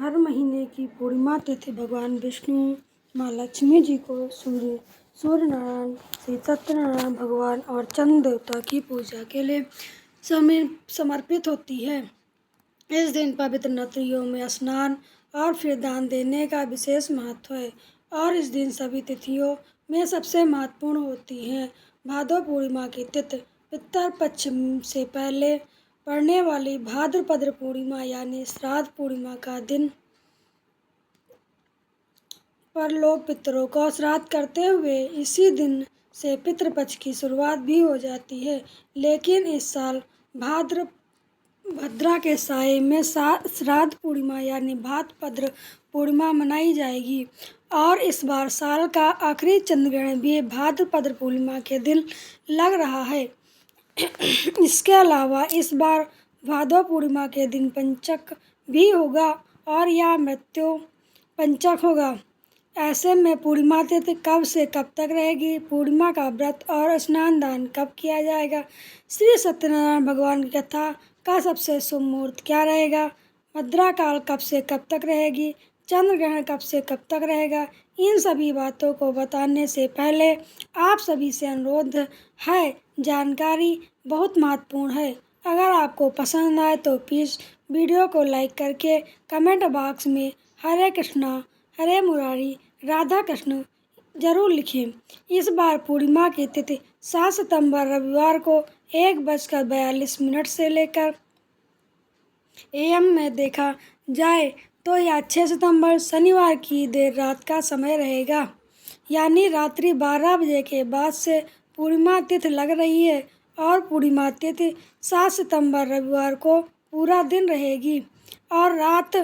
हर महीने की पूर्णिमा तिथि भगवान विष्णु, माँ लक्ष्मी जी को सूर्य नारायण, श्री सत्यनारायण भगवान और चंद्र देवता की पूजा के लिए समर्पित होती है। इस दिन पवित्र नदियों में स्नान और फिर दान देने का विशेष महत्व है और इस दिन सभी तिथियों में सबसे महत्वपूर्ण होती है। भादो पूर्णिमा की तिथि पितर पक्ष से पहले पड़ने वाली भाद्रपद पूर्णिमा यानी श्राद्ध पूर्णिमा का दिन पर लोग पितरों को श्राद्ध करते हुए इसी दिन से पितृपक्ष की शुरुआत भी हो जाती है। लेकिन इस साल भद्रा के साये में श्राद्ध पूर्णिमा यानी भाद्रपद पूर्णिमा मनाई जाएगी और इस बार साल का आखिरी चंद्र ग्रहण भी भाद्रपद पूर्णिमा के दिन लग रहा है। इसके अलावा इस बार भादो पूर्णिमा के दिन पंचक भी होगा और यह मृत्यु पंचक होगा। ऐसे में पूर्णिमा तिथि कब से कब तक रहेगी, पूर्णिमा का व्रत और स्नान दान कब किया जाएगा, श्री सत्यनारायण भगवान की कथा का सबसे शुभ मुहूर्त क्या रहेगा, भद्रा काल कब से कब तक रहेगी, चंद्र ग्रहण कब से कब तक रहेगा, इन सभी बातों को बताने से पहले आप सभी से अनुरोध है, जानकारी बहुत महत्वपूर्ण है। अगर आपको पसंद आए तो प्लीज़ वीडियो को लाइक करके कमेंट बॉक्स में हरे कृष्णा, हरे मुरारी, राधा कृष्ण जरूर लिखें। इस बार पूर्णिमा की तिथि 7 सितंबर रविवार को 1:42 से लेकर AM में देखा जाए तो यह 6 सितंबर शनिवार की देर रात का समय रहेगा, यानी रात्रि 12 बजे के बाद से पूर्णिमा तिथि लग रही है और पूर्णिमा तिथि 7 सितंबर रविवार को पूरा दिन रहेगी और रात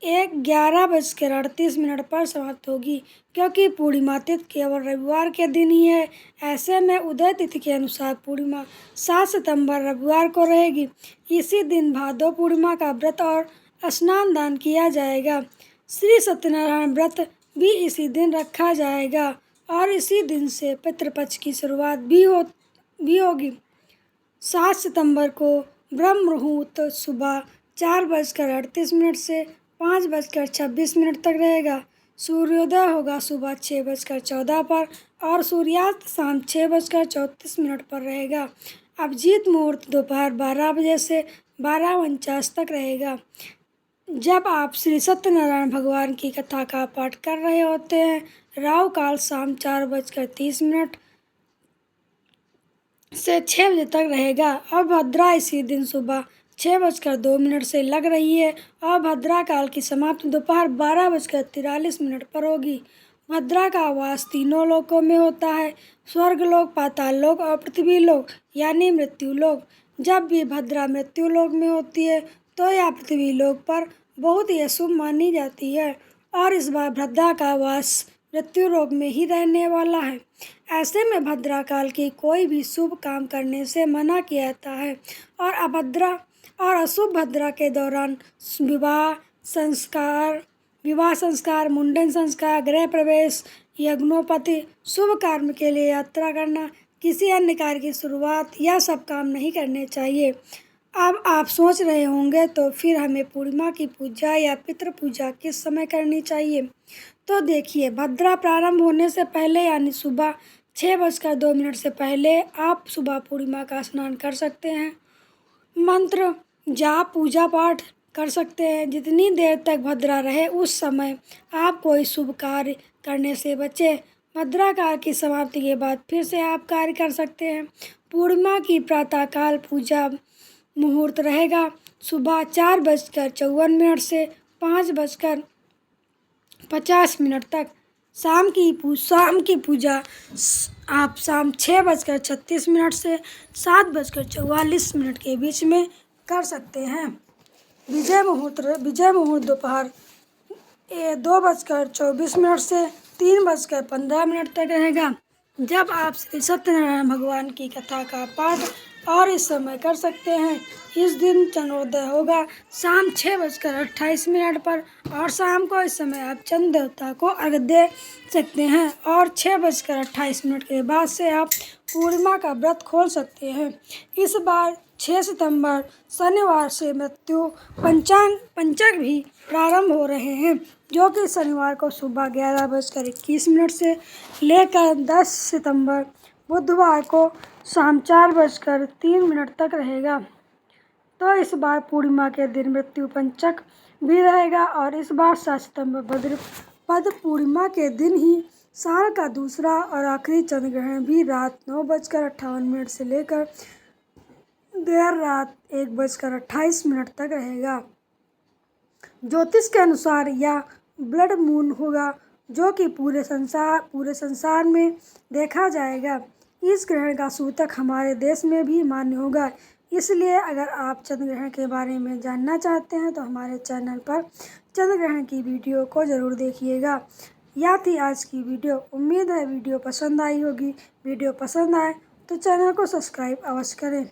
11:38 पर समाप्त होगी, क्योंकि पूर्णिमा तिथि केवल रविवार के दिन ही है। ऐसे में उदय तिथि के अनुसार पूर्णिमा 7 सितंबर रविवार को रहेगी। इसी दिन भादो पूर्णिमा का व्रत और स्नान दान किया जाएगा। श्री सत्यनारायण व्रत भी इसी दिन रखा जाएगा और इसी दिन से पितृपक्ष की शुरुआत भी होगी। 7 सितंबर को ब्रह्म मुहूर्त सुबह 4:38 से 5:26 तक रहेगा। सूर्योदय होगा सुबह 6:14 पर और सूर्यास्त शाम 6:34 पर रहेगा। अभिजीत मुहूर्त दोपहर 12 बजे से 12:49 तक रहेगा। जब आप श्री सत्यनारायण भगवान की कथा का पाठ कर रहे होते हैं, राहु काल शाम 4:30 से 6 बजे तक रहेगा और भद्रा इसी दिन सुबह 6:02 से लग रही है और भद्रा काल की समाप्ति दोपहर 12:43 पर होगी। भद्रा का वास तीनों लोकों में होता है, स्वर्गलोक, पाताल लोक और पृथ्वी लोक यानी मृत्यु लोक। जब भी भद्रा मृत्यु लोक में होती है तो यह पृथ्वी लोक पर बहुत ही अशुभ मानी जाती है और इस बार भद्रा का वास मृत्यु लोक में ही रहने वाला है। ऐसे में भद्रा काल की कोई भी शुभ काम करने से मना किया जाता है और अभद्रा और अशुभ भद्रा के दौरान विवाह संस्कार, मुंडन संस्कार, गृह प्रवेश, यज्ञोपवीत, शुभ कर्म के लिए यात्रा करना, किसी अन्य कार्य की शुरुआत, यह सब काम नहीं करने चाहिए। अब आप सोच रहे होंगे तो फिर हमें पूर्णिमा की पूजा या पितृ पूजा किस समय करनी चाहिए? तो देखिए, भद्रा प्रारंभ होने से पहले यानी सुबह 6:02 से पहले आप सुबह पूर्णिमा का स्नान कर सकते हैं, मंत्र जाप पूजा पाठ कर सकते हैं। जितनी देर तक भद्रा रहे उस समय आप कोई शुभ कार्य करने से बचें। भद्रा काल की समाप्ति के बाद फिर से आप कार्य कर सकते हैं। पूर्णिमा की प्रातःकाल पूजा मुहूर्त रहेगा सुबह 4:54 से 5:50 तक। शाम की पूजा आप शाम 6:36 से 7:44 के बीच में कर सकते हैं। विजय मुहूर्त दोपहर 2:24 से 3:15 तक रहेगा। जब आप श्री सत्यनारायण भगवान की कथा का पाठ और इस समय कर सकते हैं। इस दिन चंद्रोदय होगा शाम 6:28 पर और शाम को इस समय आप चंद्र देवता को अर्घ्य दे सकते हैं और 6:28 के बाद से आप पूर्णिमा का व्रत खोल सकते हैं। इस बार 6 सितंबर शनिवार से मृत्यु पंचक भी प्रारंभ हो रहे हैं, जो कि शनिवार को सुबह 11:21 से लेकर 10 सितंबर बुधवार को शाम 4:03 तक रहेगा। तो इस बार पूर्णिमा के दिन मृत्यु पंचक भी रहेगा और इस बार 7 सितंबर भाद्रपद पूर्णिमा के दिन ही साल का दूसरा और आखिरी चंद्र ग्रहण भी रात 9:58 से लेकर देर रात 1:28 तक रहेगा। ज्योतिष के अनुसार यह ब्लड मून होगा, जो कि पूरे संसार में देखा जाएगा। इस ग्रहण का सूतक हमारे देश में भी मान्य होगा। इसलिए अगर आप चंद्र ग्रहण के बारे में जानना चाहते हैं तो हमारे चैनल पर चंद्र ग्रहण की वीडियो को ज़रूर देखिएगा। यह थी आज की वीडियो। उम्मीद है वीडियो पसंद आई होगी। वीडियो पसंद आए तो चैनल को सब्सक्राइब अवश्य करें।